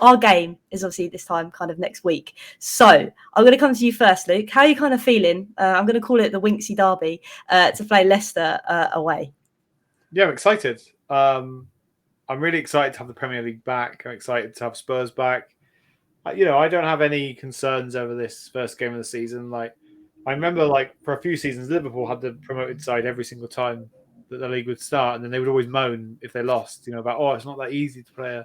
our game is obviously this time kind of next week. So I'm going to come to you first, Luke. How are you kind of feeling? I'm going to call it the Winksy Derby to play Leicester away. Yeah, I'm excited. I'm really excited to have the Premier League back. I'm excited to have Spurs back. I don't have any concerns over this first game of the season. Like, I remember, like, for a few seasons, Liverpool had the promoted side every single time that the league would start, and then they would always moan if they lost, about, it's not that easy to play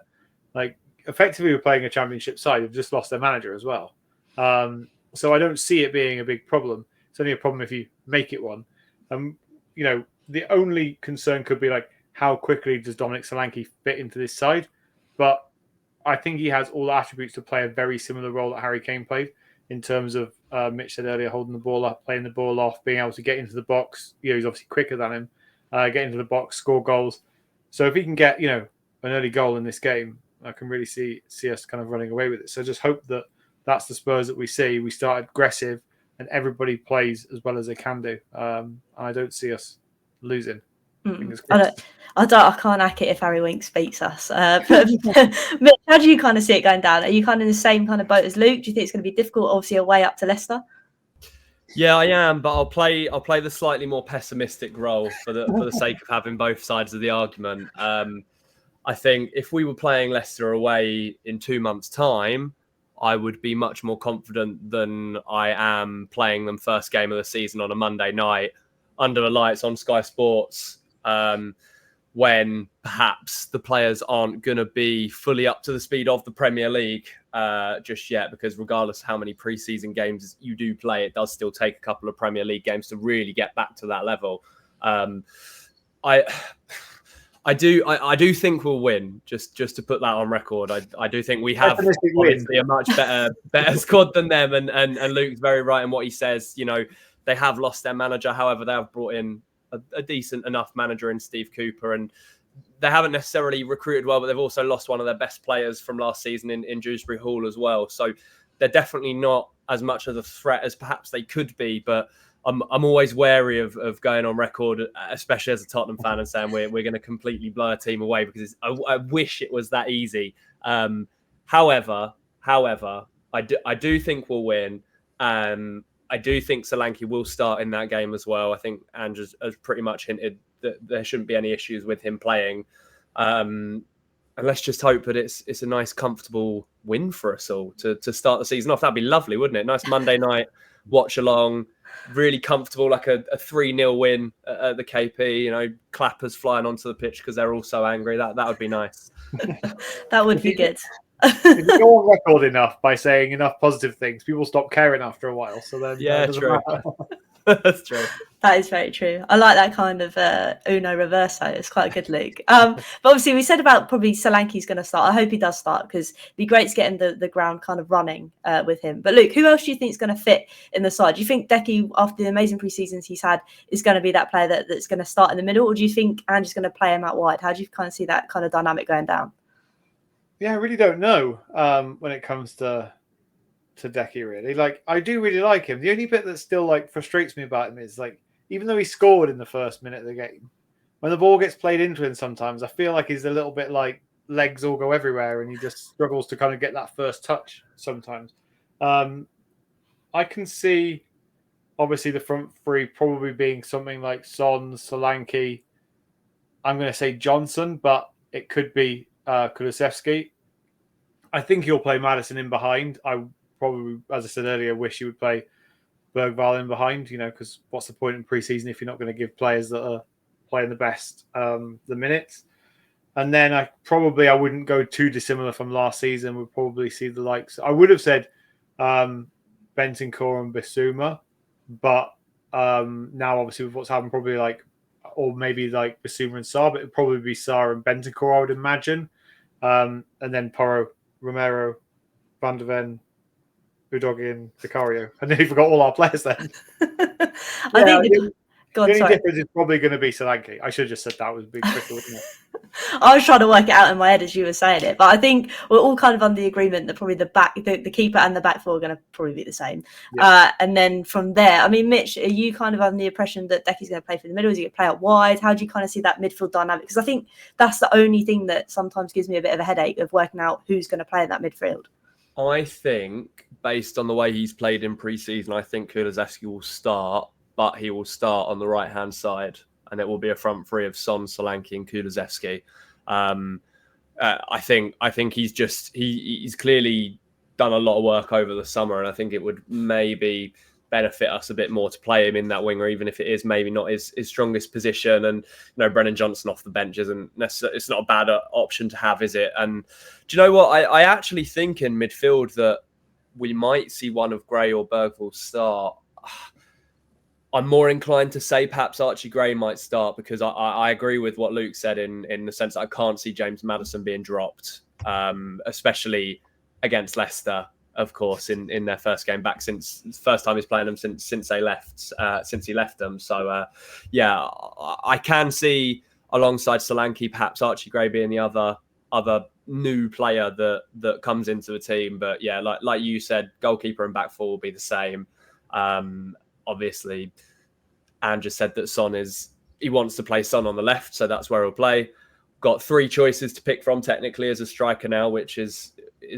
effectively we're playing a championship side. They've just lost their manager as well. So I don't see it being a big problem. It's only a problem if you make it one. The only concern could be, like, how quickly does Dominic Solanke fit into this side? But I think he has all the attributes to play a very similar role that Harry Kane played in terms of, Mitch said earlier, holding the ball up, playing the ball off, being able to get into the box. He's obviously quicker than him. Get into the box, score goals. So if he can get, an early goal in this game, I can really see us kind of running away with it. So just hope that that's the Spurs that we see. We start aggressive and everybody plays as well as they can do. And I don't see us losing. I can't hack it if Harry Winks beats us. But Mitch, how do you kind of see it going down? Are you kind of in the same kind of boat as Luke? Do you think it's going to be difficult, obviously, away up to Leicester? Yeah, I am, but I'll play the slightly more pessimistic role for the sake of having both sides of the argument. I think if we were playing Leicester away in 2 months' time, I would be much more confident than I am playing them first game of the season on a Monday night under the lights on Sky Sports, when perhaps the players aren't going to be fully up to the speed of the Premier League just yet, because regardless of how many pre-season games you do play, it does still take a couple of Premier League games to really get back to that level. I do think we'll win. Just to put that on record, I do think we have obviously a much better squad than them. And Luke's very right in what he says. They have lost their manager. However, they have brought in a decent enough manager in Steve Cooper, and they haven't necessarily recruited well, but they've also lost one of their best players from last season in Dewsbury Hall as well. So they're definitely not as much of a threat as perhaps they could be, but I'm always wary of going on record, especially as a Tottenham fan, and saying we're going to completely blow a team away, because I wish it was that easy. However, I do think we'll win. I do think Solanke will start in that game as well. I think Ange has pretty much hinted that there shouldn't be any issues with him playing. And let's just hope that it's a nice, comfortable win for us all to start the season off. That'd be lovely, wouldn't it? Nice Monday night watch along, really comfortable, like a 3-0 win at the KP. Clappers flying onto the pitch because they're all so angry. That would be nice. That would be good. If you go on record enough by saying enough positive things, people stop caring after a while. So then, yeah, true. That's true. That is very true. I like that kind of Uno reverso. It's quite a good league. But obviously, we said about probably Solanke's going to start. I hope he does start, because it'd be great to get in the ground kind of running with him. But Luke, who else do you think is going to fit in the side? Do you think Decky, after the amazing pre-seasons he's had, is going to be that player that's going to start in the middle? Or do you think Ange is going to play him out wide? How do you kind of see that kind of dynamic going down? Yeah, I really don't know when it comes to Decky, really. Like, I do really like him. The only bit that still, like, frustrates me about him is, like, even though he scored in the first minute of the game, when the ball gets played into him sometimes, I feel like he's a little bit like legs all go everywhere and he just struggles to kind of get that first touch sometimes. I can see, obviously, the front three probably being something like Son, Solanke. I'm going to say Johnson, but it could be Kulusevski. I think he'll play Maddison in behind. I probably, as I said earlier, wish he would play Bergvall in behind, because what's the point in pre-season if you're not going to give players that are playing the best the minutes? And then I wouldn't go too dissimilar from last season. We'll probably see the likes. I would have said Bentancur and Bissouma, but now obviously with what's happened, probably or maybe like Bissouma and Sarr, but it'd probably be Sarr and Bentancur, I would imagine. And then Porro, Romero, Van de Ven, Udogi and Vicario. I nearly forgot all our players then. The only difference is probably going to be Solanke. I should have just said that was a big quicker, wouldn't it? I was trying to work it out in my head as you were saying it, but I think we're all kind of under the agreement that probably the keeper and the back four are going to probably be the same. Yeah. And then from there, I mean, Mitch, are you kind of under the impression that Decky's going to play for the middle? Is he going to play out wide? How do you kind of see that midfield dynamic? Because I think that's the only thing that sometimes gives me a bit of a headache of working out who's going to play in that midfield. I think, based on the way he's played in pre-season, I think Kulusevski will start, but he will start on the right-hand side, and it will be a front three of Son, Solanke, and Kulusevski. I think he's clearly done a lot of work over the summer, and I think it would maybe benefit us a bit more to play him in that winger, even if it is maybe not his strongest position. And Brennan Johnson off the bench isn't necessarily, it's not a bad option to have, is it? And do you know what? I actually think in midfield that we might see one of Gray or Bergvall start. I'm more inclined to say perhaps Archie Gray might start, because I agree with what Luke said in the sense that I can't see James Maddison being dropped, especially against Leicester, of course, in their first game back since first time he's playing them since he left them. So yeah, I can see alongside Solanke perhaps Archie Gray being the other new player that comes into the team. But yeah, like you said, goalkeeper and back four will be the same. Obviously, Ange just said that he wants to play Son on the left, so that's where he'll play. Got three choices to pick from technically as a striker now, which is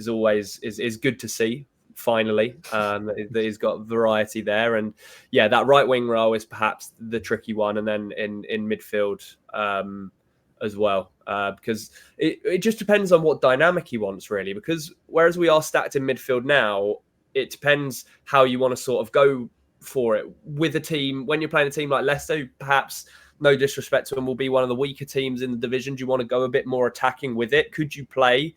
always good to see. Finally, that he's got variety there, and yeah, that right wing role is perhaps the tricky one, and then in midfield as well, because it just depends on what dynamic he wants really. Because whereas we are stacked in midfield now, it depends how you want to sort of go for it with a team. When you're playing a team like Leicester, who perhaps, no disrespect to them, will be one of the weaker teams in the division, do you want to go a bit more attacking with it? Could you play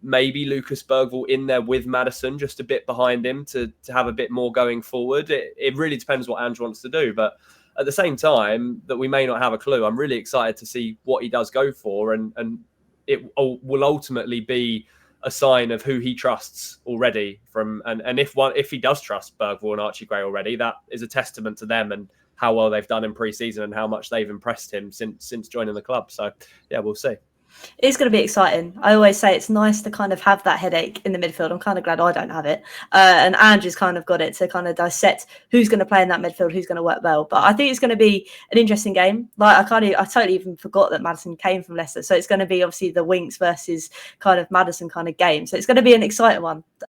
maybe Lucas Bergvall in there with Maddison just a bit behind him to have a bit more going forward? It really depends what Ange wants to do, but at the same time that we may not have a clue, I'm really excited to see what he does go for, and it will ultimately be a sign of who he trusts already. And if he does trust Bergvall and Archie Gray already, that is a testament to them and how well they've done in pre-season and how much they've impressed him since joining the club. So yeah, we'll see. It's going to be exciting. I always say it's nice to kind of have that headache in the midfield. I'm kind of glad I don't have it. And Andrew's kind of got it to kind of dissect who's going to play in that midfield, who's going to work well. But I think it's going to be an interesting game. Like I totally even forgot that Maddison came from Leicester. So it's going to be obviously the Winks versus kind of Maddison kind of game. So it's going to be an exciting one.